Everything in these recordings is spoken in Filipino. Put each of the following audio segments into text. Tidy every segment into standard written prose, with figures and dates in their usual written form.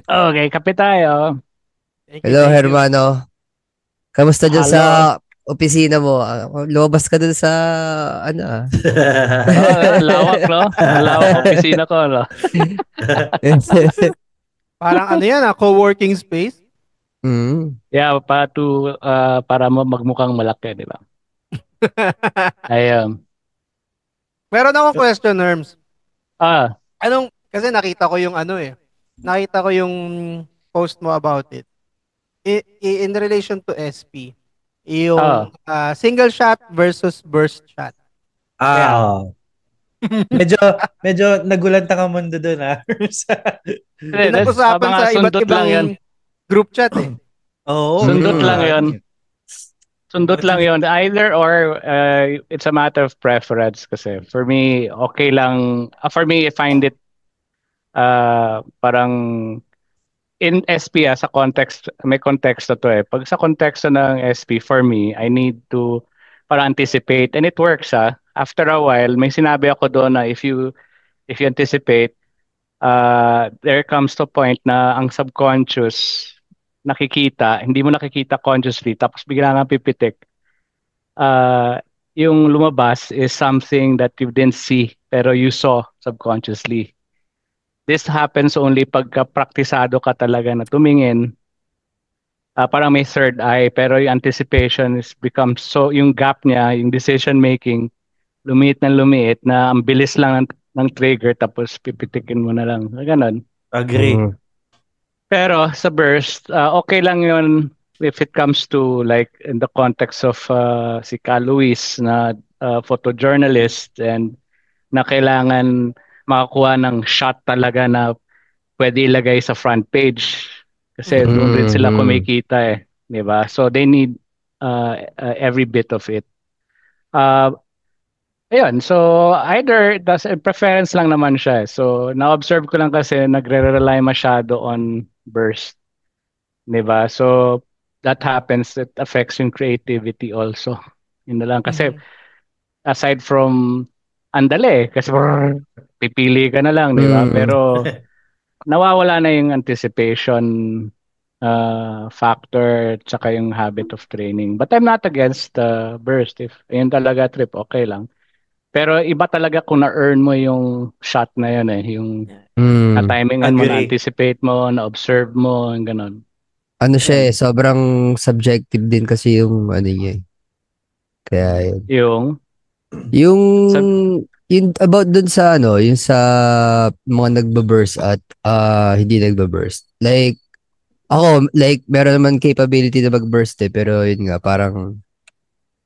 Okay, kape tayo. Thank you, Hello, thank you. Hermano. Kamusta dyan sa Hello. opisina mo? Lumabas ka dun sa, ano Lawak, no? Ang lawak opisina ko, no? Parang ano yan, co-working space? mm. Yeah, para magmukhang malaki, di ba? Ayun. Meron akong question, Herms. Ah, Kasi nakita ko yung nakita ko yung post mo about it. In relation to SP, yung ah, single shot versus burst shot. yeah. Oo. Medyo, medyo nagulanta ka mundo doon, ha? Yung nag-usapan Mga sa iba't sundot lang yon. ibang group chat eh. Oo, Sundot yun lang nga. yon. Sundot lang yon. Either or, it's a matter of preference kasi. For me, okay lang. For me, I find it parang in SP sa context, may context to eh. Pag sa konteksto ng SP, for me, I need to para anticipate and it works After a while, may sinabi ako doon na if you anticipate, there comes to point na ang subconscious nakikita, hindi mo nakikita consciously, tapos bigla nga pipitik. Yung lumabas is something that you didn't see pero you saw subconsciously. This happens only pagka praktisado ka talaga na tumingin. Parang may third eye pero yung anticipation is becomes so yung gap niya, yung decision making lumiit na ang bilis lang ng trigger tapos pipitikin mo na lang. Ganon. Agree. Pero sa burst, okay lang yun if it comes to like in the context of si Cal Luis na photojournalist and na kailangan makakuha ng shot talaga na pwede ilagay sa front page kasi doon rin sila kumikita eh, 'di ba? So they need every bit of it. Uh, Ayun, so either preference lang naman siya. So na-observe ko lang kasi nagre-rely masyado on burst, 'di ba? So that happens, it affects yung creativity also. Yun na lang kasi Mhm. aside from andale kasi pipili ka na lang, 'di ba? Pero nawawala na yung anticipation factor tsaka yung habit of training. But I'm not against burst if yun talaga trip, okay lang. Pero iba talaga kung na-earn mo yung shot na yun eh. Yung na-timingan mo, Agree. na-anticipate mo, na-observe mo, yung ganun. Ano siya Yun. sobrang subjective din kasi yung ano niya eh. Kaya yun. Yung, Sab- yung about dun sa yung sa mga nagbaburst at hindi nagbaburst. Like, ako, like, meron naman capability na mag-burst eh, pero yun nga, parang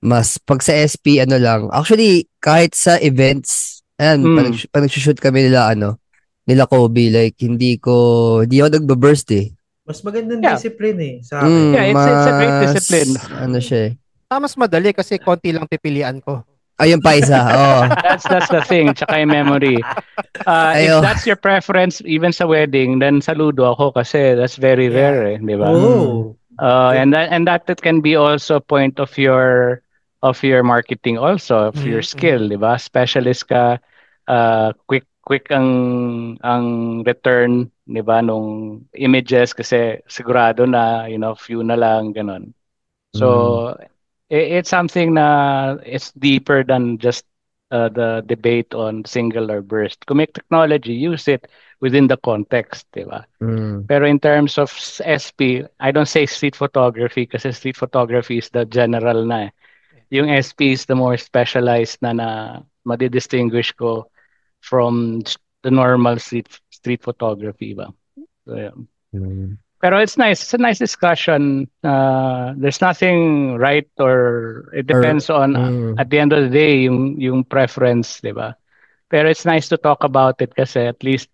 mas pag sa SP lang actually kahit sa events pag nagsushoot kami nila Kobe, like hindi ako nagba-burst eh. Mas magandang yeah. discipline eh, sa akin. Yeah, it's a great discipline. Ano siya eh. Mas madali kasi konti lang pipilian ko. Ayun pa isa, That's the thing, tsaka yung memory. If that's your preference, even sa wedding, then saludo ako kasi that's very rare eh, di ba? Oh. And that can be also a point of your marketing also, of your skill, di ba? Specialist ka, quick ang return, di ba, nung images kasi sigurado na, few na lang, ganon. So, it's something na it's deeper than just the debate on single or burst. Kung may technology, use it within the context, di ba? Pero in terms of SP, I don't say street photography kasi street photography is the general na eh. Yung SP is the more specialized na madidistinguish ko from the normal street photography ba. So, yeah. Pero it's nice. It's a nice discussion. There's nothing right or it depends on at the end of the day yung preference, 'di ba? Pero it's nice to talk about it kasi at least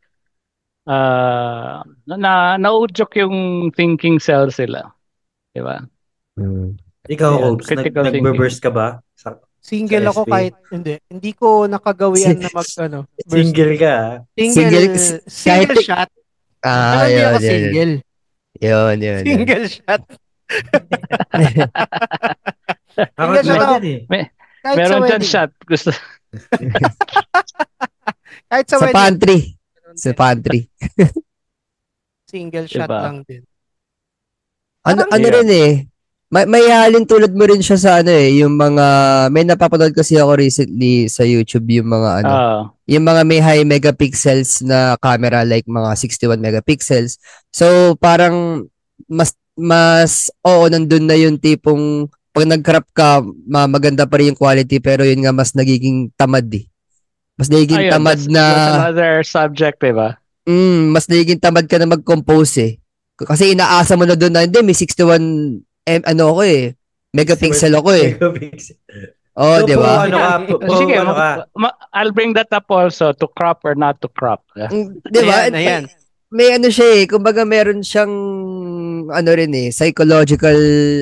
nauudyok yung thinking cells sila, 'di ba? Ikaw, Ayan, Hopes, critical thinking. nagbe-burst ka ba sa Single ako SP? kahit hindi ko nakagawian na burst. Single ka, ha? Single shot. Pero hindi ako single. Yun. Single shot. Ako Single shot ako. din eh. Kahit sa Meron dyan wedding. shot. Gusto. Kahit sa sa wedding. pantry. Single shot Diba? lang din. Ano Parang, ano Yeah. rin eh. May halin tulad mo rin siya sa ano eh, yung mga may napapanood kasi ako recently sa YouTube yung mga ano, Ah, yung mga may high megapixels na camera like mga 61 megapixels. So parang mas oo nandun na yung tipong pag nag-crop ka maganda pa rin yung quality pero yun nga mas nagiging tamad eh. Mas nagiging ayun, tamad that's na another subject, diba? mas nagiging tamad ka na mag-compose eh. Kasi inaasa mo na doon na hindi may 61 ano ako eh. Megapixel ako eh. Megapixel. Oh, So, di kung ba? ano ka, Sige, kung ano ka, I'll bring that up also to crop or not to crop. Yeah. Di ba? ayan. May ano siya eh. Kumbaga meron siyang ano rin eh. Psychological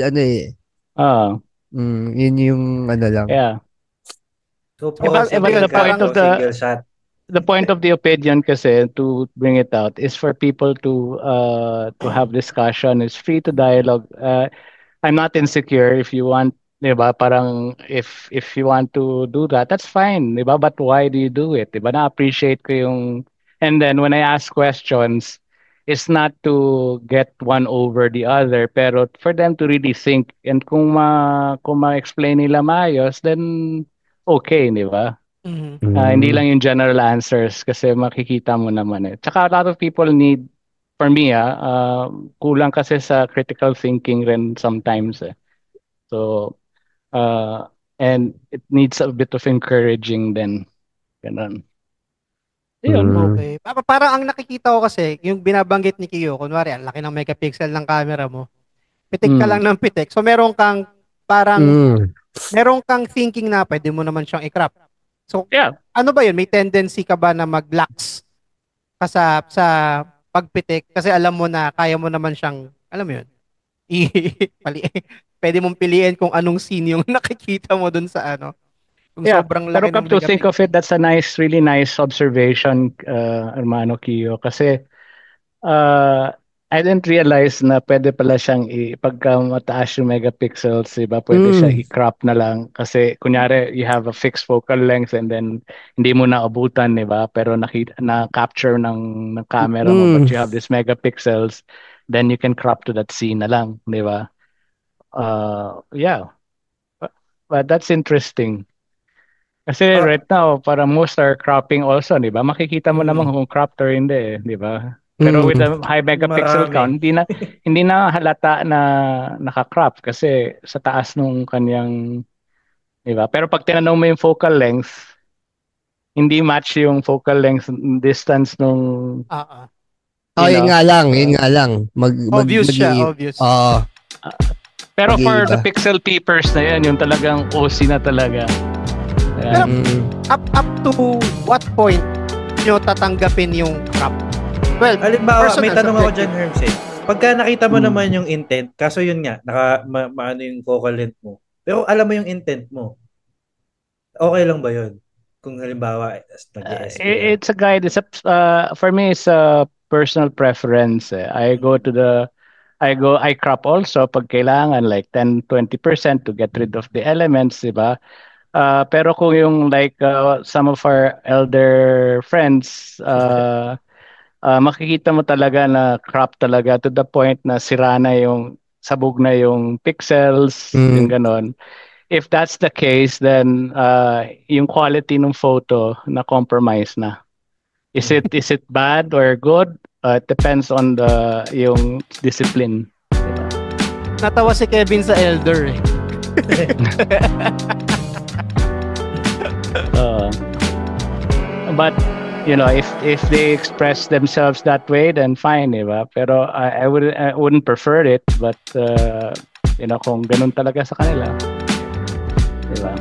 ano eh. Ah, Yun yung ano lang. yeah. so Diba, po, But yun, single the ka, point parang, of so single shot. the point of the opinion kasi to bring it out is for people to have discussion. It's free to dialogue. I'm not insecure if you want, 'di ba? Parang if you want to do that, that's fine, 'di ba? But why do you do it? 'Di ba? Na-appreciate ko yung and then when I ask questions, it's not to get one over the other, pero for them to really think and kung ma-explain nila maayos, then okay, 'di ba? mhm. Hindi Mm. lang yung general answers kasi makikita mo naman eh. Tsaka a lot of people need, for me kulang kasi sa critical thinking rin sometimes eh. So, and it needs a bit of encouraging then. Ganun. Yun. Mm. Okay. Parang ang nakikita ko kasi, yung binabanggit ni Kiyo, kunwari, ang laki ng megapixel ng camera mo, pitik ka lang Mm. ng pitik. So, parang, Mm. meron kang thinking na pwede mo naman siyang i-crop. So, Yeah. ano ba yun? May tendency ka ba na mag-lax ka sa pagpitik? Kasi alam mo na, kaya mo naman siyang, alam mo yun, pali, pwede mong piliin kung anong scene yung nakikita mo dun sa ano. Kung Yeah. sobrang Pero laki ng come to think of it, megapixel. that's a really nice observation, Hermano Kiyo. Kasi Uh, I didn't realize na pwede pala siyang pagka mataas yung megapixels, diba? Pwede siya Mm. i-crop na lang. Kasi kunyari, you have a fixed focal length and then hindi mo na abutan, diba? Pero na-capture ng camera mo but Mm. you have this megapixels, then you can crop to that scene na lang, diba? Yeah. But that's interesting. Kasi Ah, right now, para most are cropping also, di ba? Makikita mo naman mm, kung cropped or hindi, di ba? Pero with Mm. the high megapixel marami. count, hindi na halata na naka-crop kasi sa taas nung kanyang, di ba? Pero pag tinanong mo yung focal length, hindi match yung focal length distance nung, Ah, ah. Oh, you yun know. nga lang, yun nga lang. Obvious siya, Mag-iib. obvious. Pero for the Mag-iiba. pixel peepers na yan, yung talagang OC na talaga. Pero Ayan. up to what point nyo tatanggapin yung crop? Well, Halimbawa, may personal, tanong ako subjective. dyan, Herms eh. Pagka nakita mo Mm. naman yung intent, kaso yun nga, maano yung focal length mo. Pero alam mo yung intent mo, okay lang ba yun? Kung halimbawa, nag-ESP ka. It's a guide. For me, it's a personal preference. I crop also pag kailangan like 10-20% to get rid of the elements, di ba? Pero kung yung like some of our elder friends, makikita mo talaga na crop talaga to the point na sira na yung sabog na yung pixels, yung Mm. ganon. If that's the case, then yung quality ng photo na compromise na. Is it bad or good? It depends on yung discipline. Natawa si Kevin sa Elder eh. Uh, but you know, if they express themselves that way, then fine, diba? Pero I wouldn't prefer it, but you know, kung ganun talaga sa kanila, diba?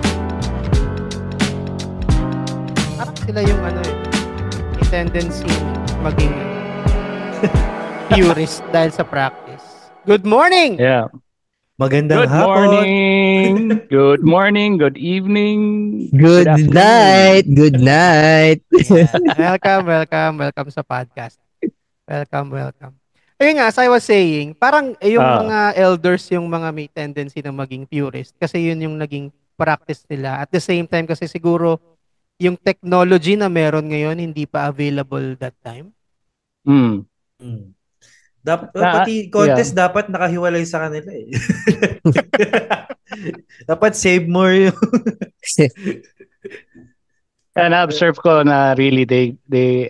Parang sila yung ano eh, may tendency maging purist dahil sa practice. Good morning! Yeah. Magandang Good hapon. morning. Good morning. Good evening. Good afternoon. night. Good night. Welcome sa podcast. Welcome. Ayun nga, as I was saying, parang yung mga elders yung mga may tendency na maging purist kasi yun yung naging practice nila. At the same time kasi siguro yung technology na meron ngayon hindi pa available that time. Mm. Mm. Pati contest dapat nakahiwalay sa kanila eh. Dapat save more yung... And na-observe ko na really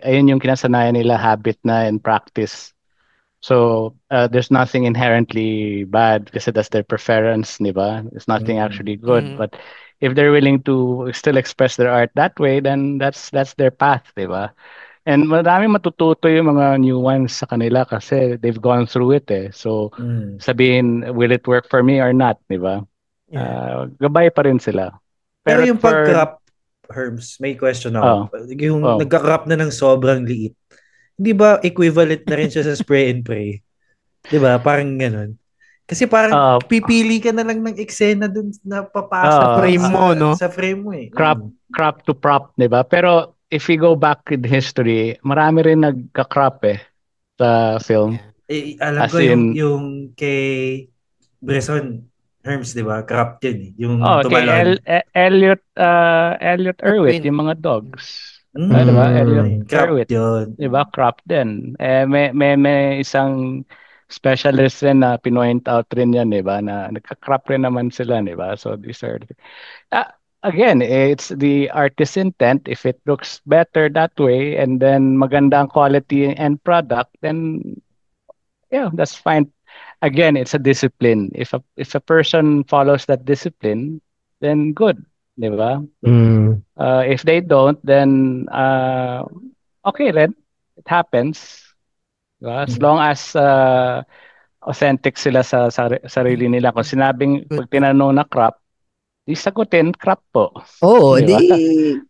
ayun yung kinasanayan nila, habit na and practice. So there's nothing inherently bad kasi that's their preference, di ba? There's nothing actually good. But if they're willing to still express their art that way, then that's their path, di ba? And maraming matututo yung mga new ones sa kanila kasi they've gone through it eh. So sabihin, will it work for me or not, di ba? Gabay pa rin sila. Pero yung pag-crop, Herms, may question ako. Yung nagka-crop na ng sobrang liit, hindi ba equivalent na rin siya sa spray and pray? Di ba? Parang ganun. Kasi parang pipili ka na lang ng eksena dun na papasok sa frame mo, no? Sa frame mo eh. Crop to prop, di ba? Pero if we go back in history, marami rin nagka-crop eh sa film. Alam ko yung kay Bresson, Herms, di ba? Crop yun eh. Yung tumalon. Elliot Erwitt, yung mga dogs. Diba? Elliot Erwitt. Diba? Crop din. May isang specialist rin na pinoint out rin yan, diba? Na nagka-crop rin naman sila, diba? So these are... again, it's the artist's intent. If it looks better that way and then magandang quality and product, then yeah, that's fine. Again, it's a discipline. If a person follows that discipline, then good, di ba? If they don't, then okay, then it happens. Diba? As long as authentic sila sa sarili nila. Kung sinabing pag tinanong na crop, di sagutin, crop po. Oo, di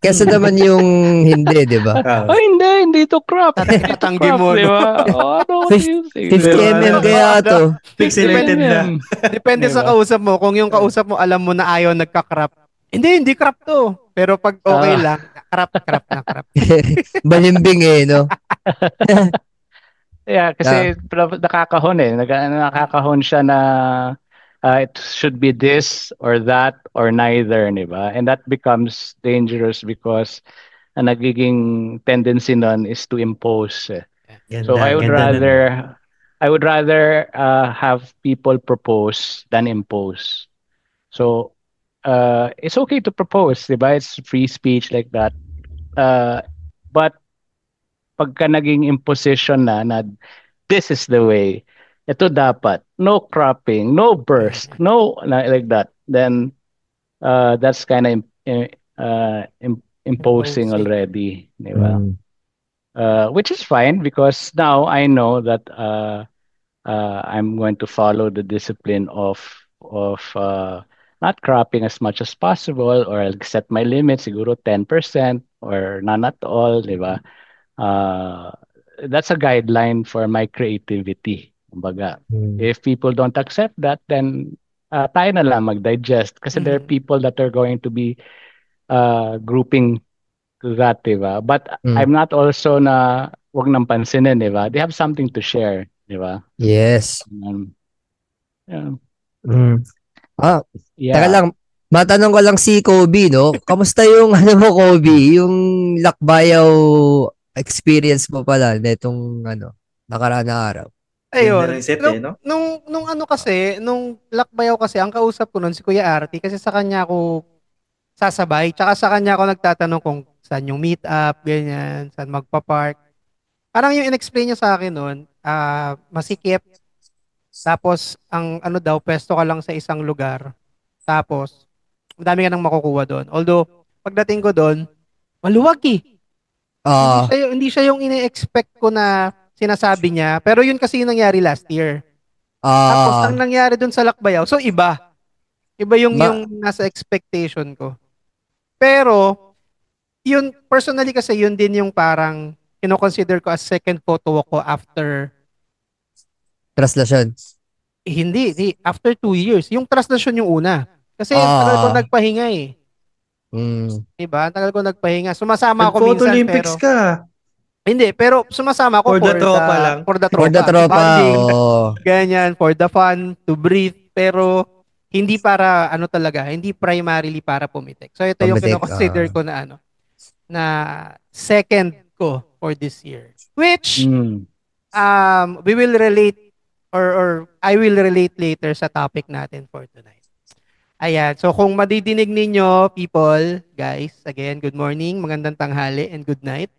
kesa naman yung hindi, di ba? Hindi to crop. Tatanggi mo, di ba? 50 mm kaya to. Pixelated na. Depende sa kausap mo. Kung yung kausap mo, alam mo na ayaw nagka-crop. Hindi crop to. Pero pag okay lang, crop. Balimbing eh, no? Yeah, kasi nakakahon eh. Nakakahon siya na it should be this or that or neither, di ba? And that becomes dangerous because ang nagiging tendency nun is to impose. So I would rather have people propose than impose. So it's okay to propose, di ba? It's free speech like that. But pagka naging imposition na this is the way, ito dapat, no cropping, no burst, no like that, then that's kind of imposing already, di ba? Which is fine because now I know that I'm going to follow the discipline of not cropping as much as possible, or I'll set my limit, siguro 10% or none at all, di ba? That's a guideline for my creativity. Kumbaga, if people don't accept that, then tayo na lang mag-digest. Kasi there are people that are going to be grouping to that, diba? But I'm not also na wag nang pansinin, diba? They have something to share, diba? Yes. Yeah. Teka lang, matanong ko lang si Kobe, no? Kamusta yung mo, Kobe? Yung Lakbayaw experience mo pala netong nakaraan na araw. Ayun. Nung Lakbayaw kasi, ang kausap ko nun si Kuya Artie kasi sa kanya ako sasabay. Tsaka sa kanya ako nagtatanong kung saan yung meet up, ganyan, saan magpa-park. Parang yung in-explain niya sa akin nun, masikip. Tapos, ang daw, pwesto ka lang sa isang lugar. Tapos, madami ka nang makukuha doon. Although, pagdating ko doon, maluwag eh. Hindi siya yung ine-expect ko na sinasabi niya. Pero yun kasi yung nangyari last year. Tapos, ang nangyari doon sa Lakbayaw, so iba. Iba yung nasa expectation ko. Pero, yun, personally kasi yun din yung parang kino-consider ko as second photo walk ko after Traslasyon. Hindi. After 2 years. Yung traslasyon yung una. Kasi tagal ko nagpahinga eh. Diba? Tagal ko nagpahinga. Sumasama ako minsan Olympics ka. Hindi, pero sumasama ako for the tropa lang. For the For the tropa. Ganyan, for the fun, to breathe. Pero hindi para talaga, hindi primarily para pumitik. So ito yung kino-consider ko na second ko for this year. Which We will relate or I will relate later sa topic natin for tonight. Ayan. So kung madidinig ninyo, people, guys, again, good morning, magandang tanghali, and good night.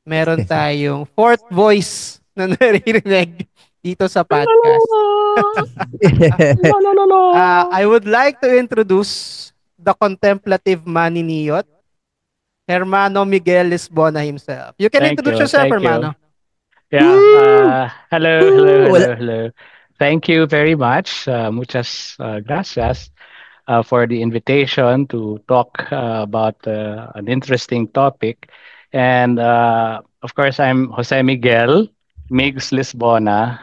Meron tayong fourth voice na naririnig dito sa podcast. I would like to introduce the contemplative maniniyot, Hermano Miguel Lisbona himself. You can introduce yourself, Hermano. Yeah. Hello. Thank you very much. Muchas gracias for the invitation to talk about an interesting topic. And of course, I'm Jose Miguel Migs Lisbona.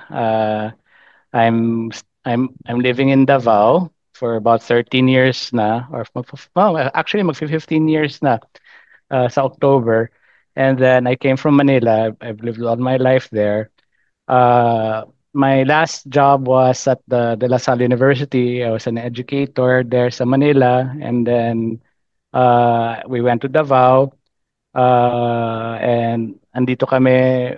I'm living in Davao for about 13 years na, or actually mag 15 years na sa October. And then I came from Manila. I've lived all my life there. My last job was at the De La Salle University. I was an educator there sa Manila. And then we went to Davao. And andito kami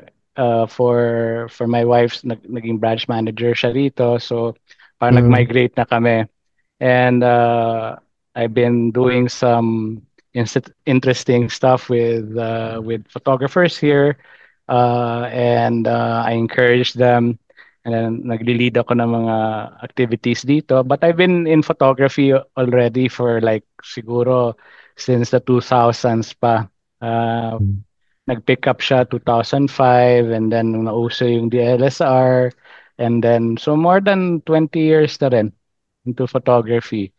for my wife's naging branch manager siya rito. So parang nag-migrate na kami. And I've been doing some interesting stuff with photographers here, and I encourage them. And then nagli-lead ako ng mga activities dito. But I've been in photography already for like siguro since the 2000s pa. Nag-pick up siya 2005, and then nung nauso yung DLSR, and then so more than 20 years na rin into photography.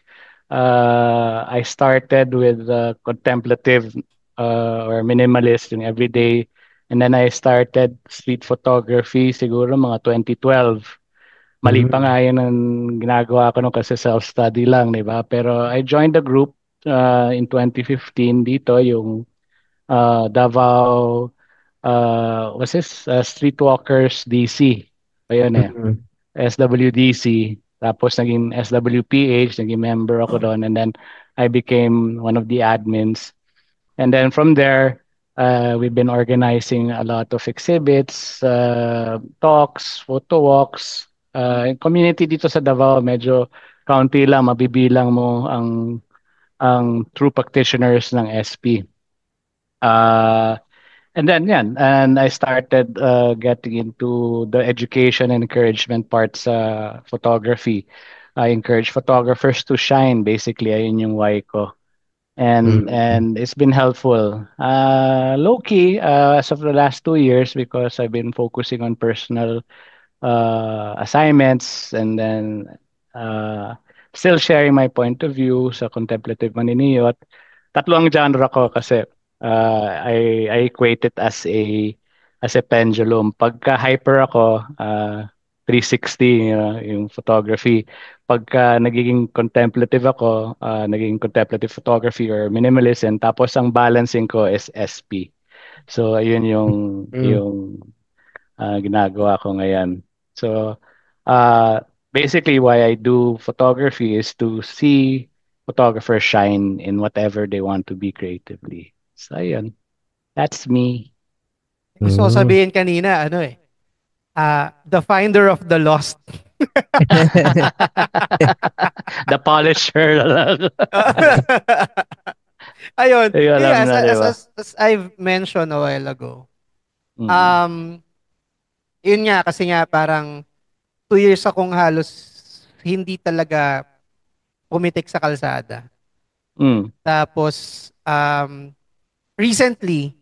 I started with contemplative or minimalist yung everyday, and then I started street photography siguro mga 2012. Mali pa nga yun ang ginagawa ko nung kasi self-study lang, di ba? Pero I joined the group in 2015 dito, yung Davao, what's this? Streetwalkers DC. Ayun eh. SWDC. Tapos naging SWPH, naging member ako doon. And then I became one of the admins. And then from there, we've been organizing a lot of exhibits, talks, photo walks. Community dito sa Davao, medyo kaunti lang, mabibilang mo ang true practitioners ng SP. And then, and I started getting into the education and encouragement parts photography. I encourage photographers to shine, basically, ayun yung why ko. And it's been helpful. Low-key, as of the last 2 years, because I've been focusing on personal assignments, and then still sharing my point of view sa contemplative maniniyot. Tatlo ang genre ko kasi I equate it as a pendulum. Pagka hyper ako, 360 yung photography. Pagka nagiging contemplative ako, naging contemplative photography or minimalism. Tapos ang balancing ko is SP. So ayun yung ginagawa ko ngayon. So basically why I do photography is to see photographers shine in whatever they want to be creatively. So, ayun. That's me. Gusto ko sabihin kanina, the finder of the lost. The polisher. Ayun. As I've mentioned a while ago, yun nga, kasi nga parang 2 years akong halos hindi talaga pumitik sa kalsada. Tapos, recently,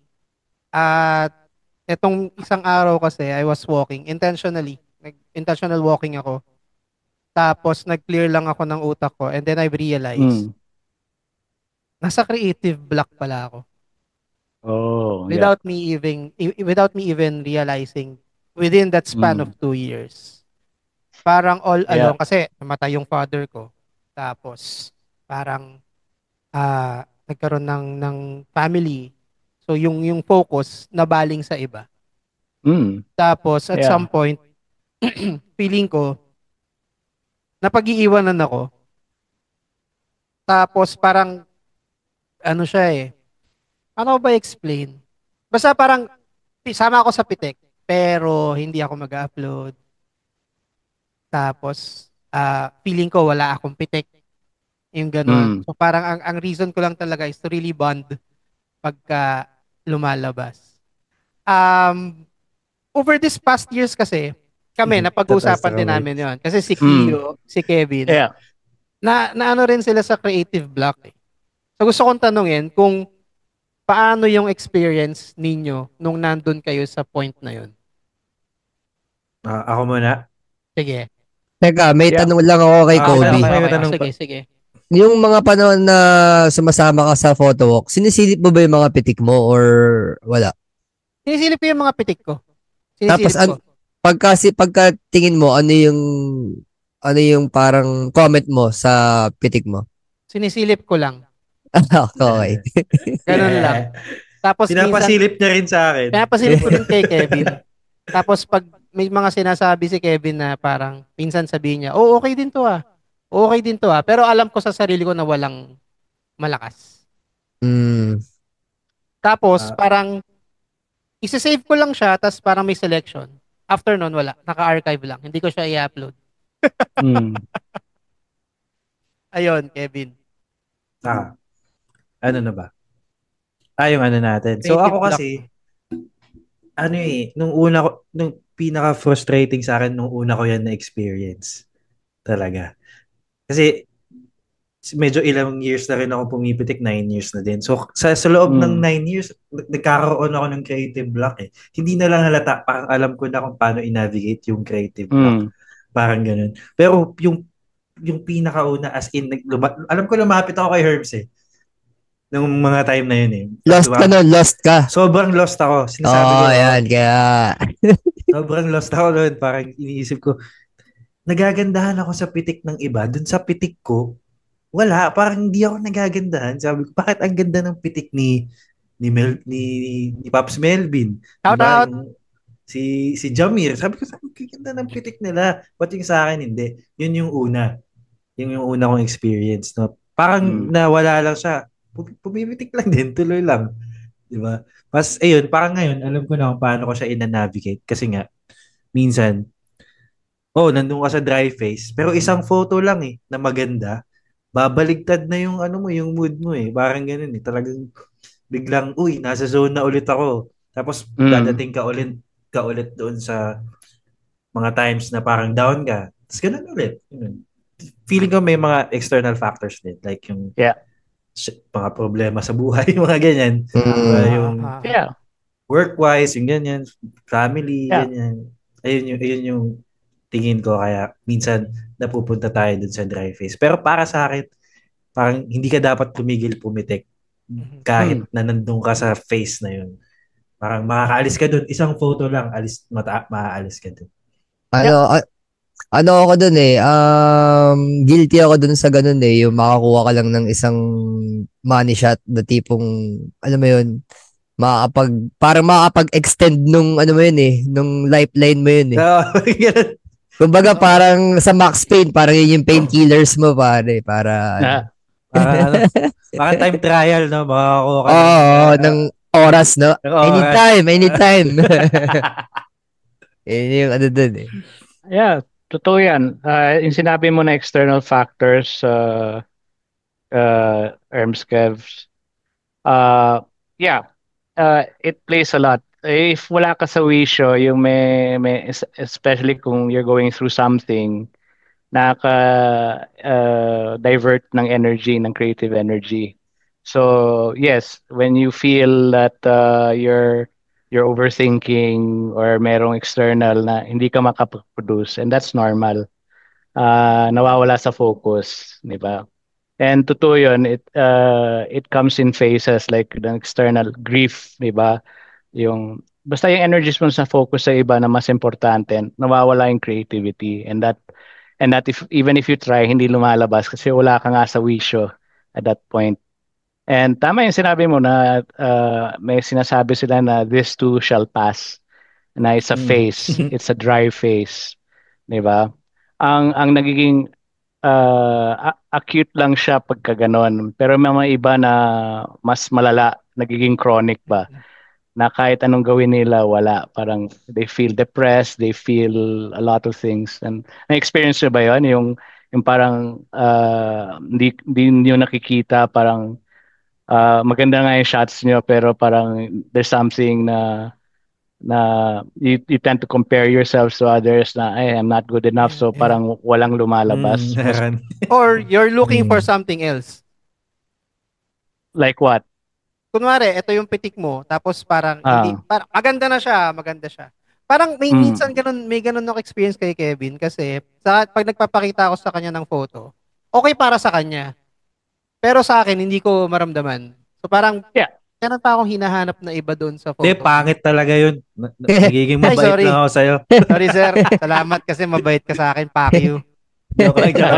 etong isang araw kasi, I was walking, intentional walking ako. Tapos, nag-clear lang ako ng utak ko, and then I realized, nasa creative block pala ako. Without me even realizing within that span of 2 years. Parang all along, kasi namatay yung father ko. Tapos, parang, nagkaroon ng family. So yung focus nabaling sa iba. Tapos at some point feeling ko napag-iiwanan ako. Tapos parang ano siya Paano ba explain? Basta parang sama ako sa pitik. pero hindi ako mag-upload. Tapos, feeling ko wala akong pitik. Yung ganon. Mm. So parang ang reason ko lang talaga is to really bond pagka lumalabas. Over this past years kasi, kami, napag-uusapan din namin yon. Kasi si Cleo, si Kevin, Yeah. na ano rin sila sa creative block eh. So gusto kong tanungin kung paano yung experience ninyo nung nandun kayo sa point na yun. Ako muna. Sige. Teka, may Yeah. tanong lang ako kay Kobe. Okay. Sige. Yung mga panahon na sumasama ka sa photo walk, sinisilip mo ba yung mga pitik mo or wala? Sinisilip ko yung mga pitik ko. Tapos Sinisilip ko. pagka tingin mo, ano yung parang comment mo sa pitik mo? Sinisilip ko lang. Okay. Ganun lang. Tapos pinapasilip niya rin sa akin. Pinapasilip ko rin kay Kevin. Tapos pag may mga sinasabi si Kevin na parang minsan sabihin niya, oh, okay din to ah. Okay din to ah. Pero alam ko sa sarili ko na walang malakas. Tapos parang isa-save ko lang siya, tapos parang may selection. After nun, wala. Naka-archive lang. Hindi ko siya i-upload. Ayun, Kevin. Ano na ba? Yung ano natin. So Creative ako kasi, nung pinaka-frustrating sa akin nung una ko yan na experience. Talaga. Kasi, medyo ilang years na rin ako pumipitik, 9 years na din. So, sa loob ng 9 years, nagkakaroon ako ng creative block eh. Hindi na lang halata, parang alam ko na kung paano i-navigate yung creative block. Parang ganun. Pero, yung pinakauna, as in, alam ko lumapit ako kay Herbs eh. Nung mga time na yun eh. Lost ka. Sobrang lost ako. Sinasabi ko. Yan, kaya. Sobrang lost ako noon. Parang iniisip ko, nagagandahan ako sa pitik ng iba. Dun sa pitik ko, wala. Parang hindi ako nagagandahan. Sabi ko, bakit ang ganda ng pitik ni Pops Melvin? Shout diba? out! Si Jamir. Sabi ko, ganda ng pitik nila. Ba't yung sa akin, hindi. Yun yung una. Yun yung una kong experience. No? Parang nawala lang siya. Pumipitik lang din. Tuloy lang. Diba? Mas, ayun, parang ngayon, alam ko na kung paano ko siya ina-navigate. Kasi nga, minsan, nandun ka sa dry face, pero isang photo lang eh, na maganda, babaligtad na yung ano mo, yung mood mo eh. Parang ganun eh. Talagang biglang, nasa zone na ulit ako. Tapos, dadating ka ulit doon sa mga times na parang down ka. Tapos ganun ulit. Feeling ko may mga external factors din. Like yung mga problema sa buhay, mga ganyan. Yung work-wise, yung ganyan, family, ganyan. Ayun yung tingin ko, kaya minsan napupunta tayo dun sa dry face. Pero para sa akin, parang hindi ka dapat tumigil pumitik kahit na nandun ka sa face na yun. Parang makakaalis ka dun. Isang photo lang, maaalis ka dun. Ano ako dun eh, guilty ako dun sa ganun eh, yung makakuha ka lang ng isang money shot na tipong, alam mo yun, parang makakapag-extend nung, ano mo yun eh, nung lifeline mo yun eh. Kumbaga parang sa Max Payne, parang yun yung painkillers mo pare, para time trial, no? Makakuha ka ng oras, no? Anytime. Yun yung ano dun eh. Yeah, totoo yan. Yung sinabi mo na external factors, Ermskevs, it plays a lot. If wala ka sa wisyo, yung especially kung you're going through something, divert ng energy, ng creative energy. So, yes, when you feel that you're overthinking or merong external na hindi ka makapag-produce, and that's normal. Nawawala sa focus, di ba? And totoo yun, it comes in phases like the external grief, di ba? Basta yung energies mo sa focus sa iba na mas importante, nawawala yung creativity, and that even if you try, hindi lumalabas kasi wala ka nga sa wisyo at that point. And tama yung sinabi mo na may sinasabi sila na this too shall pass, na it's a phase, it's a dry phase, di ba? Ang nagiging acute lang siya pagka ganon, pero may mga iba na mas malala, nagiging chronic ba, na kahit anong gawin nila, wala. Parang they feel depressed, they feel a lot of things. And na-experience nyo ba yun? Yung parang hindi nyo nakikita, parang maganda nga yung shots nyo, pero parang there's something na you tend to compare yourselves to others na, ay, I'm not good enough, so Yeah. parang walang lumalabas. Or you're looking for something else. Like what? Kunwari, ito yung pitik mo, tapos parang hindi, parang maganda siya. Parang minsan may ganun ako experience kay Kevin kasi pag nagpapakita ako sa kanya ng photo, okay para sa kanya. Pero sa akin, hindi ko maramdaman. So parang, meron pa akong hinahanap na iba doon sa photo. Hindi, pangit talaga yun. Nagiging mabait lang ako sa'yo. Sorry, sir. Salamat kasi mabait ka sa akin. Fuck you. Joke lang.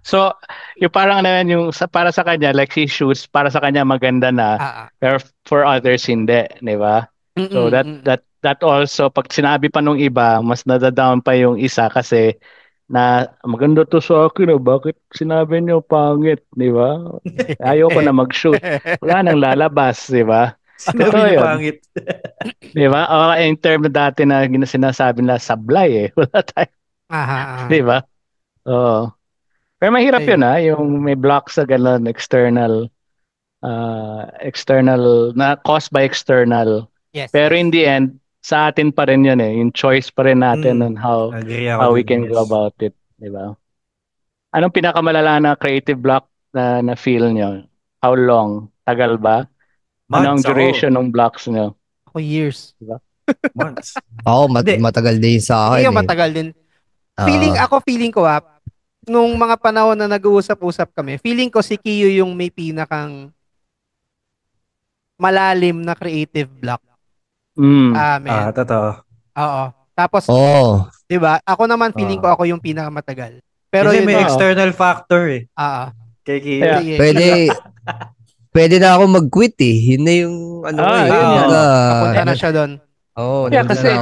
So, yung parang yung para sa kanya, like his shoes, para sa kanya maganda na, pero for others hindi, di ba? So that also, pag sinabi pa nung iba, mas nadadown pa yung isa kasi na maganda to sa akin, bakit sinabi niyo pangit, di ba? Ayoko na mag-shoot. Wala nang lalabas, di ba? Sinabi niyo pangit. Di ba? In term dati na sinasabi nila sablay wala tayo. Di ba? Oo. Pero mahirap yun yung may blocks sa ganun, external na caused by external. Yes. Pero in the end, sa atin pa rin yun yung choice pa rin natin on how we can go about it, di ba? Anong pinakamalala na creative block na feel nyo? How long? Tagal ba? Ano ang duration ng blocks nyo? Ako years. Diba? Months. Ako, matagal din sa akin. Hindi matagal din. Feeling ko nung mga panahon na nag-uusap-usap kami, feeling ko si Kiyo yung may pinakang malalim na creative block. Totoo. Oo. Tapos, di ba? Ako naman feeling ko ako yung pinakamatagal. Pero kasi may external factor Kay Kiyo. Pwede na ako mag-quit Yun na yung papunta na siya doon. Kasi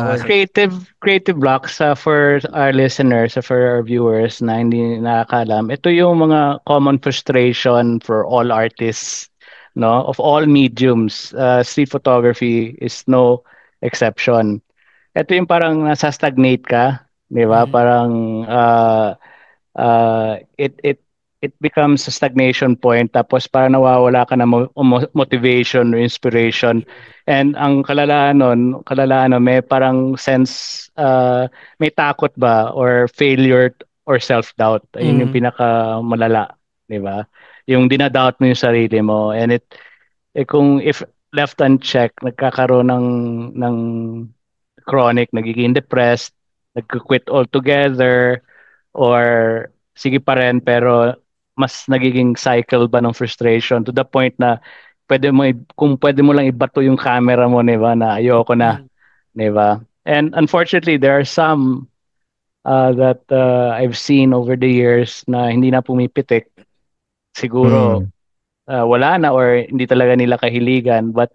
creative blocks for our listeners, for our viewers na hindi nakakalam. Ito yung mga common frustration for all artists, no, of all mediums. Street photography is no exception. Ito yung parang nasa-stagnate ka, di ba? Parang it becomes a stagnation point, tapos parang nawawala ka na motivation or inspiration. And ang kalalaahan nun, may parang sense, may takot ba or failure or self-doubt. Ayun yung pinakamalala, di ba? Yung dinadoubt mo yung sarili mo. And if left unchecked, nagkakaroon ng chronic, nagiging depressed, nagko-quit altogether, or sige pa rin pero mas nagiging cycle ba ng frustration to the point na kung pwede mo lang ibato yung camera mo, di ba, na ayoko na, di ba? And unfortunately, there are some that I've seen over the years na hindi na pumipitik. Siguro wala na or hindi talaga nila kahiligan, but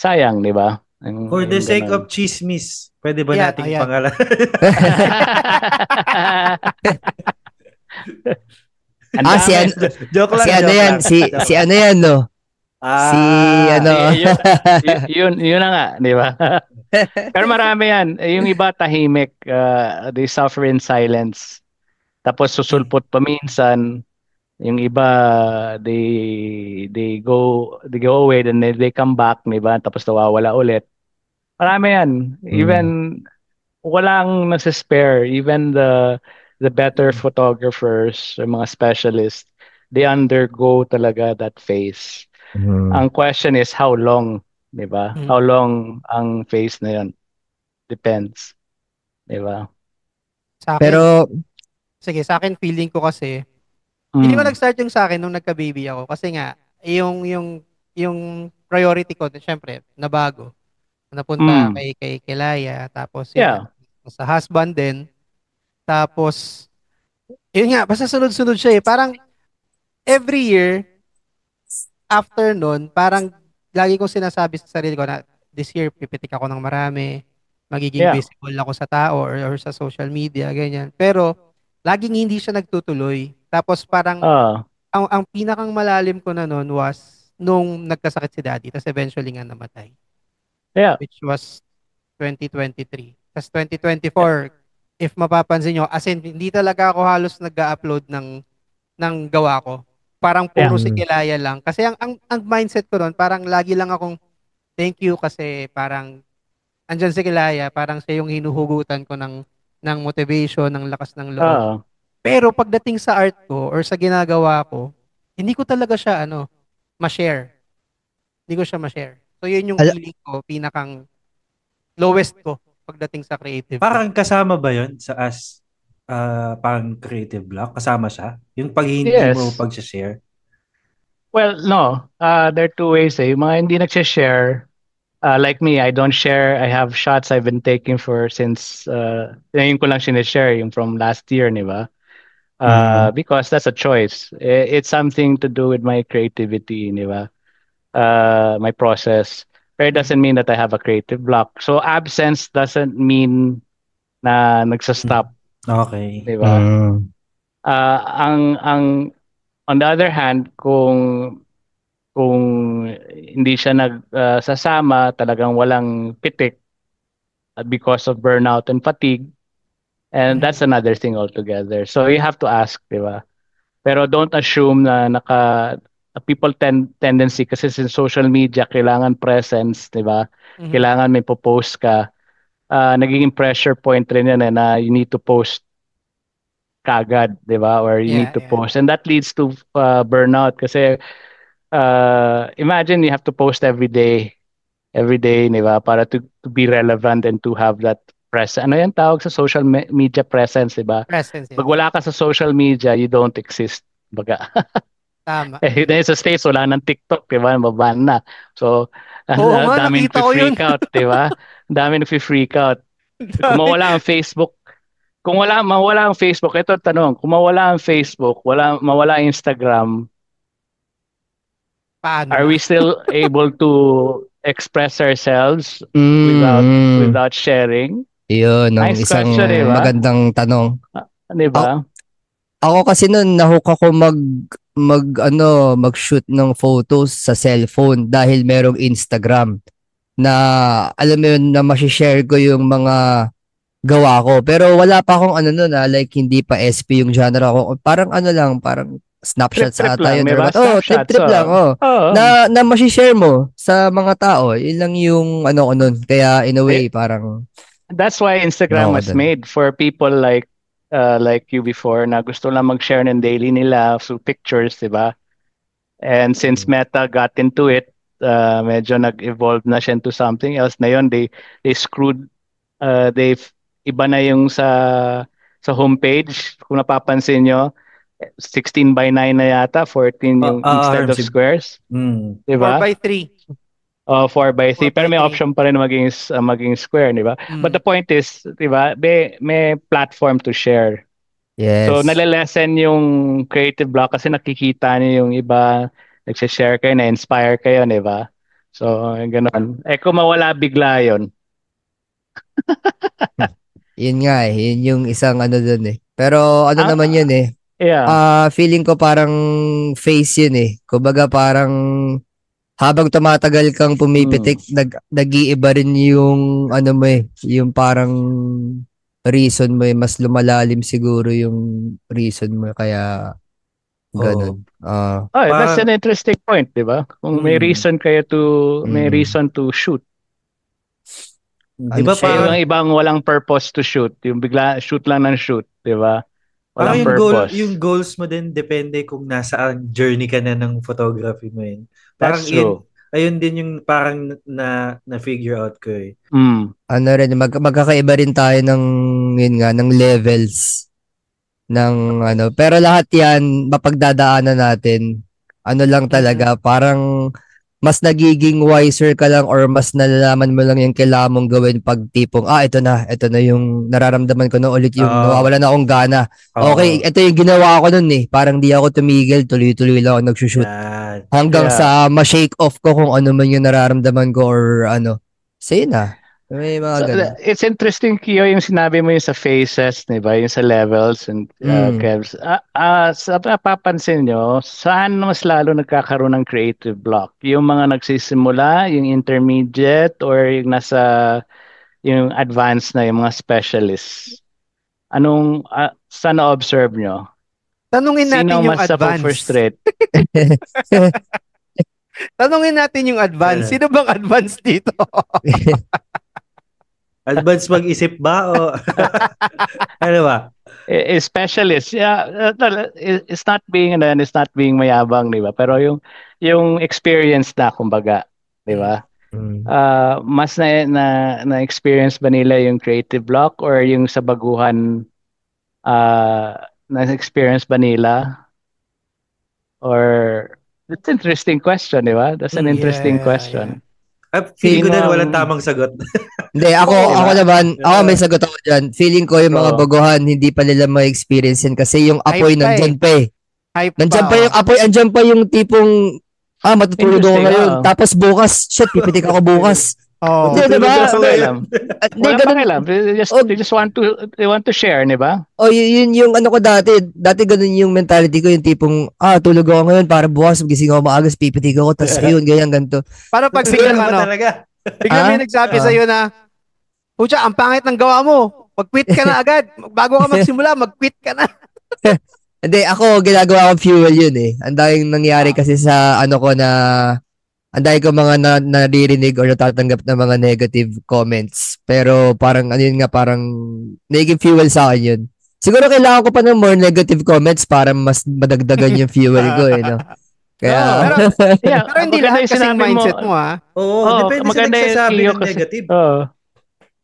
sayang, di ba? For the sake of chismis, pwede ba nating pangalan? Joke lang. Si ano yan, no? Yun na nga, di ba? Pero marami yan. Yung iba tahimik, they suffer in silence. Tapos susulpot pa minsan. Yung iba, they go away, then they come back, di ba? Tapos nawawala ulit. Marami yan. Even walang nasa-spare. Even the better photographers or mga specialists, they undergo talaga that phase. Ang question is how long, di ba? How long ang phase na yun? Depends. Di ba? Pero sige, sa akin feeling ko kasi hindi ko nag-start yung sa akin nung nagka-baby ako kasi nga yung priority ko syempre nabago. Napunta kay Kelaya, tapos sa husband din. Tapos yun nga, basta sunod-sunod siya Parang every year after nun, parang lagi kong sinasabi sa sarili ko na this year pipitik ako ng marami, magiging visible ako sa tao or sa social media, ganyan. Pero laging hindi siya nagtutuloy. Tapos parang ang pinakang malalim ko na noon was nung nagkasakit si daddy, tapos eventually nga namatay. Yeah. Which was 2023. Tapos 2024, if mapapansin nyo, as in, hindi talaga ako halos nag-upload ng gawa ko. Parang puro si Kilaya lang. Kasi ang mindset ko doon, parang lagi lang akong thank you kasi parang andyan si Kilaya, parang siya yung hinuhugutan ko ng motivation, ng lakas ng loob. Pero pagdating sa art ko or sa ginagawa ko, hindi ko talaga siya ma-share. Hindi ko siya ma-share. So yun yung feeling ko, pinakang lowest ko pagdating sa creative. Parang kasama ba yun sa parang creative block? Kasama siya? Yung pag hindi mo pag-share? Well, no. There are two ways eh. Yung mga hindi nag-share, like me, I don't share. I have shots I've been taking since, yung ko lang sinishare, yung from last year, di ba? Because that's a choice. It's something to do with my creativity, di ba? My process. But it doesn't mean that I have a creative block. So absence doesn't mean na nagsa-stop. Okay. Di ba? Ang on the other hand, kung hindi siya nagsasama, talagang walang pitik because of burnout and fatigue, and that's another thing altogether. So you have to ask, di ba? Pero don't assume na people tendency kasi sa social media kailangan presence, 'di ba? Kailangan may post ka. Nagiging pressure point rin yan na you need to post kagad, 'di ba? Or you need to post, and that leads to burnout kasi imagine you have to post every day, 'di ba? Para to be relevant and to have that presence. Ano yan tawag sa social media presence, 'di ba? Presence. Pag wala ka sa social media, you don't exist. Baga. Tama. Dahil sa States, wala ng TikTok, di ba? Maban na. So, dami nag-freak out, di ba? Dami nag-freak out. Kung mawala ang Facebook, mawala ang Facebook, ito tanong, kung mawala ang Facebook, mawala ang Instagram, paano are we still able to express ourselves without sharing? Yun, nice isang question, diba? Magandang tanong. Di ba? Ako kasi noon nahook ako mag-shoot ng photos sa cellphone dahil merong Instagram na alam mo yun na ma-share ko yung mga gawa ko. Pero wala pa akong like hindi pa SP yung genre ko. Parang parang snapshots ata yun. Diba? Trip lang. Na ma-share mo sa mga tao. Yun lang yung ko nun. Kaya in a way, parang that's why Instagram was made for people like you before na gusto lang mag-share ng daily nila through pictures, di ba? And since Meta got into it, medyo nag-evolve na siya into something else. Na yun, they screwed, iba na yung sa homepage. Kung napapansin nyo, 16 by 9 na yata, 14 yung instead of squares. Di ba? 4 by 3. 4 by 3 pero may option pa rin maging square, di ba? But the point is, di ba, may platform to share. Yes. So nalilesen yung creative block kasi nakikita niyo yung iba, nagse-share kayo, na-inspire kayo, di ba? So ganoon. Kung mawala bigla yun. Yun nga yun yung isang dun eh. Pero naman yun eh. Yeah. Feeling ko parang phase yun eh. Kumbaga parang habang tumatagal kang pumipitik, nag-iiba rin yung mo eh, yung parang reason mo eh, mas lumalalim siguro yung reason mo kaya ganun. That's an interesting point, di ba? Kung may reason kayo may reason to shoot. Di ba parang yung ibang walang purpose to shoot, yung bigla shoot lang ng shoot, di ba? Walang purpose. Yung goals mo din depende kung nasaan journey ka na ng photography mo yun. Parang that's true. Ayun din yung parang na-figure out ko eh. Rin, magkakaiba rin tayo ng levels ng pero lahat yan mapagdadaanan natin. Lang talaga, parang mas nagiging wiser ka lang or mas nalalaman mo lang yung kailangan mong gawin pag tipong, ito na yung nararamdaman ko na ulit yung nawawala na akong gana. Okay, ito yung ginawa ko nun eh. Parang di ako tumigil, tuloy-tuloy lang ako nagsushoot. Hanggang sa ma-shake off ko kung ano man yung nararamdaman ko or Say na. May mga So, ganun. it's interesting, Kyo, yung sinabi mo yung sa phases, di ba? Yung sa levels and Kevs. Sa napapansin nyo, saan mas lalo nagkakaroon ng creative block? Yung mga nagsisimula, yung intermediate, or yung nasa yung advanced na, yung mga specialists? Saan na-observe nyo? Tanungin Sino natin yung mas advanced. frustrate? Tanungin natin yung advanced. Sino bang advanced dito? Advance mag-isip ba o ano ba? Specialist, yeah, it's not being mayabang, di ba? Pero yung experience na, kumbaga, di ba? Mas na experience ba nila yung creative block or yung sa baguhan, na experience ba nila? Or it's an interesting question, di ba? That's an interesting question. Feeling ko din walang tamang sagot. Hindi, ako naman, may sagot ako dyan. Feeling ko yung mga baguhan, hindi pa nila ma-experience yan kasi yung apoy nandyan pa eh. Nandyan pa yung apoy, andyan pa yung tipong, matutulog ako ngayon. Tapos bukas, shit, pipitik ako bukas. Hindi, diba? They just want to share, di ba? Yun yung ano ko dati. Dati ganun yung mentality ko, yung tipong, tulog ako ngayon para bukas, gising ako maagas, pipitik ako, tas ayun, ganyan, ganito. Para pag biglang biglang may nagsabi sa'yo na, pucha, ang pangit ng gawa mo. Mag-quit ka na agad. Bago ka magsimula, mag-quit ka na. Hindi, ako, ginagawa kong fuel yun eh. Ang daming nangyari kasi sa ano ko na, ang dami ko mga naririnig or natatanggap na mga negative comments. Pero parang, ano yun nga, parang naging fuel sa akin yun. Siguro kailangan ko pa ng more negative comments para mas madagdagan yung fuel ko eh, no? Kaya, pero hindi lahat kasing mindset mo, ha? Oo, depende sa nagsasabi ng negative.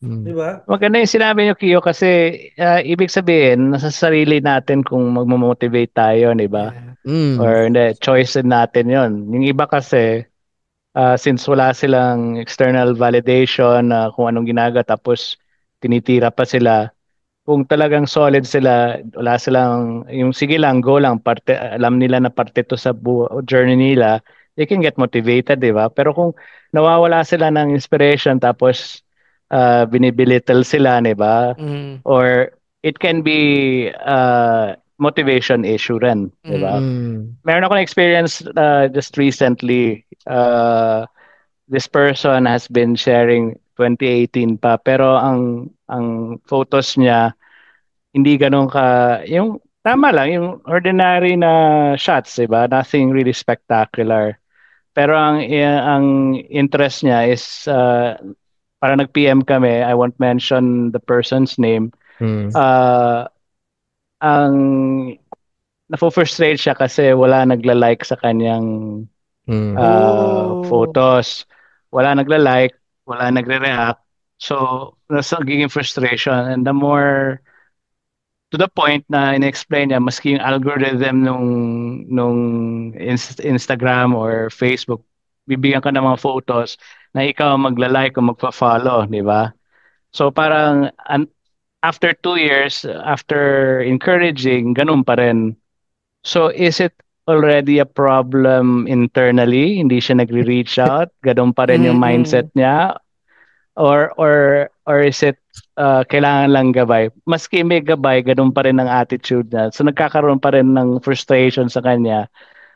Diba? Maganda yung sinabi nyo, Kiyo, kasi ibig sabihin, nasa sarili natin kung magmamotivate tayo, di ba? Or choice natin yon. Yung iba kasi, since wala silang external validation kung anong ginagawa, tapos tinitira pa sila, kung talagang solid sila, wala silang, yung sige lang, go lang, alam nila na parte to sa journey nila, they can get motivated, di ba? Pero kung nawawala sila ng inspiration, tapos binibilittle sila, di ba? Or it can be motivation issue rin, di ba? Meron ako na experience just recently, this person has been sharing 2018 pa, pero ang photos niya hindi ganun yung tama lang, yung ordinary na shots, diba? Nothing really spectacular. Pero ang interest niya is para nag-PM kami, I won't mention the person's name. Ang nafo-frustrate siya kasi wala nagla-like sa kanyang photos. Wala nagla-like, wala nagre-react. So, nasa nagiging frustration. And the more to the point na in-explain niya, maski yung algorithm nung Instagram or Facebook, bibigyan ka ng mga photos na ikaw magla-like o magpa-follow, di ba? So parang after 2 years, after encouraging, ganun pa rin. So is it already a problem internally? Hindi siya nagre-reach out? Ganun pa rin yung mindset niya? Or is it kailangan lang gabay? Maski may gabay, ganun pa rin ang attitude niya. So nagkakaroon pa rin ng frustration sa kanya,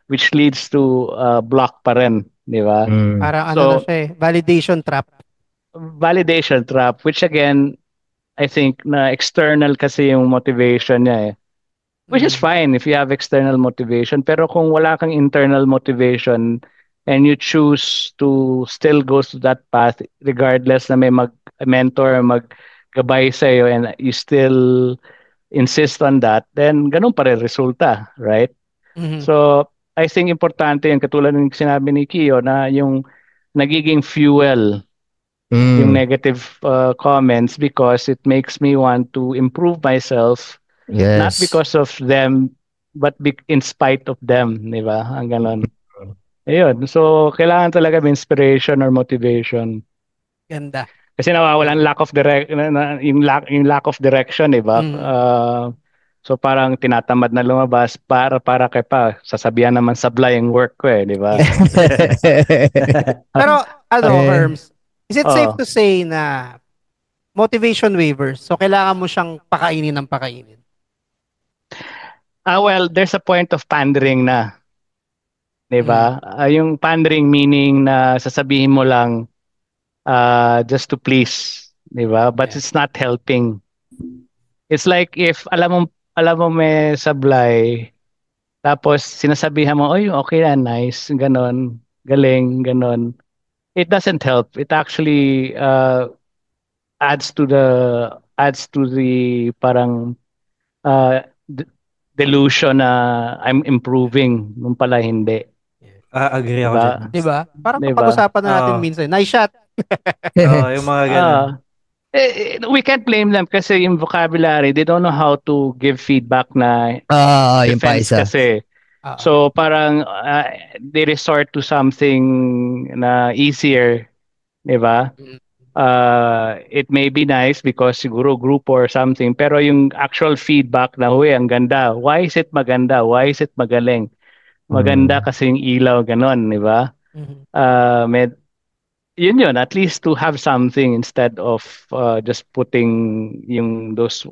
which leads to block pa rin, di ba? Parang ano na siya eh, validation trap. Validation trap, which again, I think na external kasi yung motivation niya eh. Which is fine if you have external motivation, pero kung wala kang internal motivation and you choose to still go to that path regardless na may mentor, maggabay sa'yo and you still insist on that, then ganun pa rin resulta, right? So, I think importante yung katulad ng sinabi ni Kiyo na yung nagiging fuel yung negative comments because it makes me want to improve myself. Yes. Not because of them, but in spite of them, di ba? Ang ganon. Ayun. So, kailangan talaga may inspiration or motivation. Ganda. Kasi nawawalan yung lack of direction, di ba? So, parang tinatamad na lumabas para kay pa. Sasabihan naman sablay yung work ko eh, di ba? Pero, Herms, Is it safe to say na motivation waivers, so kailangan mo siyang pakainin ng pakainin? Well, there's a point of pandering na. 'Di ba? Yung pandering meaning na sasabihin mo lang just to please, 'di ba? But it's not helping. It's like if alam mo may sablay, tapos sinasabihan mo, "Oy, okay na, nice." Ganon, galing, ganon. It doesn't help. It actually adds to the parang delusion na I'm improving nung pala hindi. Agree ako dyan. Diba? Parang pag-usapan na natin minsan. Nice shot. Yung mga ganun. We can't blame them kasi yung vocabulary, they don't know how to give feedback na yung defense paisa. kasi. So parang they resort to something na easier, di ba? It may be nice because siguro group or something, pero yung actual feedback na, huy, ang ganda. Why is it maganda? Why is it magaling? Maganda kasi yung ilaw, ganon, di ba? Yun, at least to have something instead of just putting yung those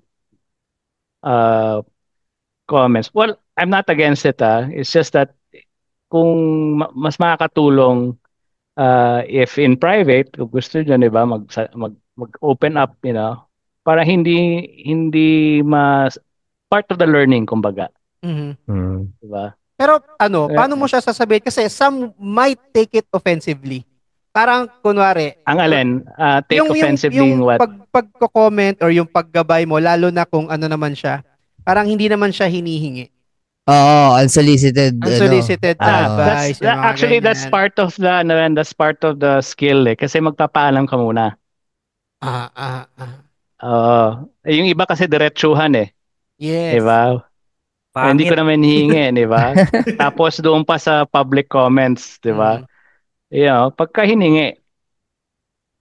comments. Well, I'm not against it. It's just that kung mas makakatulong if in private, kung gusto nyo, di ba, mag-open up, para hindi part of the learning, kumbaga. Diba? Pero paano mo siya sasabihin? Kasi some might take it offensively. Parang, kunwari, ang alin, take offensively yung what? pagko-comment or yung paggabay mo, lalo na kung ano naman siya, parang hindi naman siya hinihingi. Unsolicited. Unsolicited advice. Actually, that's part of the skill kasi magpapaalam ka muna. Yung iba kasi diretsuhan Yes. Diba? Hindi ko naman hihingi, di ba? Tapos doon pa sa public comments, di ba? Pagka hiningi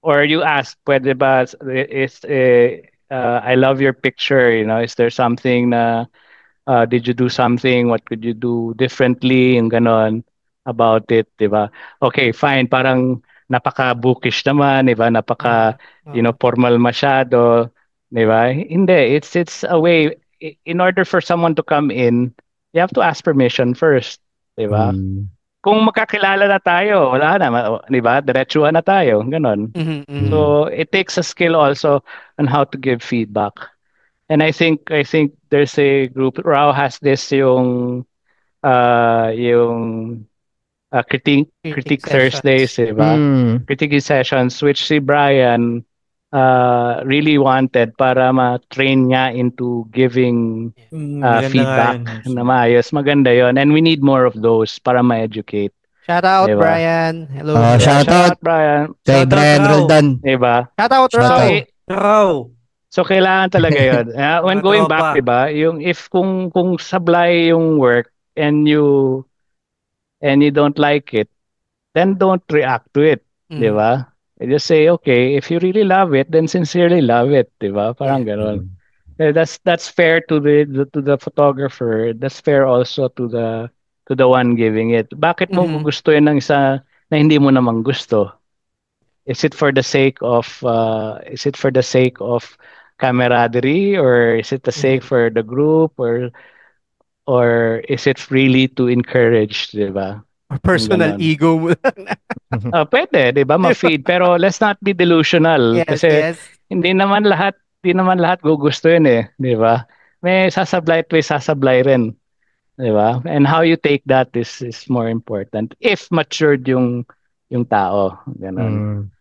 or you ask, pwede ba I love your picture, is there something na did you do something? What could you do differently? Yung ganon about it, di ba? Okay, fine. Parang napaka-bookish naman, di ba? Formal masyado, di ba? Hindi. It's a way. In order for someone to come in, you have to ask permission first, di ba? Kung magkakilala na tayo, wala na, di ba? Diretsuhan na tayo, ganon. So, it takes a skill also on how to give feedback. And I think there's a group. Rao has this yung critique Thursdays, diba? Critique sessions, which si Brian really wanted para ma-train niya into giving feedback na maayos. Maganda yon, and we need more of those para ma-educate. Shout out, diba? Brian. Hello. Shout out, Brian. Kay Brian Roldan. Diba? Shout out, Rao. So kailangan talaga 'yon. When going back, 'di ba? Yung if kung sablay yung work and you don't like it, then don't react to it, 'di ba? Just say, okay, if you really love it, then sincerely love it, 'di ba? Parang gano'n. That's fair to the photographer. That's fair also to the one giving it. Bakit mo gugustuhin ng isa na hindi mo naman gusto? Is it for the sake of camaraderie, or is it the sake for the group, or is it really to encourage, di ba? Personal ego mo lang. Pwede, di ba? Ma-feed. Pero let's not be delusional. Kasi hindi naman lahat gugustuhin di ba? May sasablay at may sasablay rin. Di ba? And how you take that is more important. If matured yung tao. Ganon.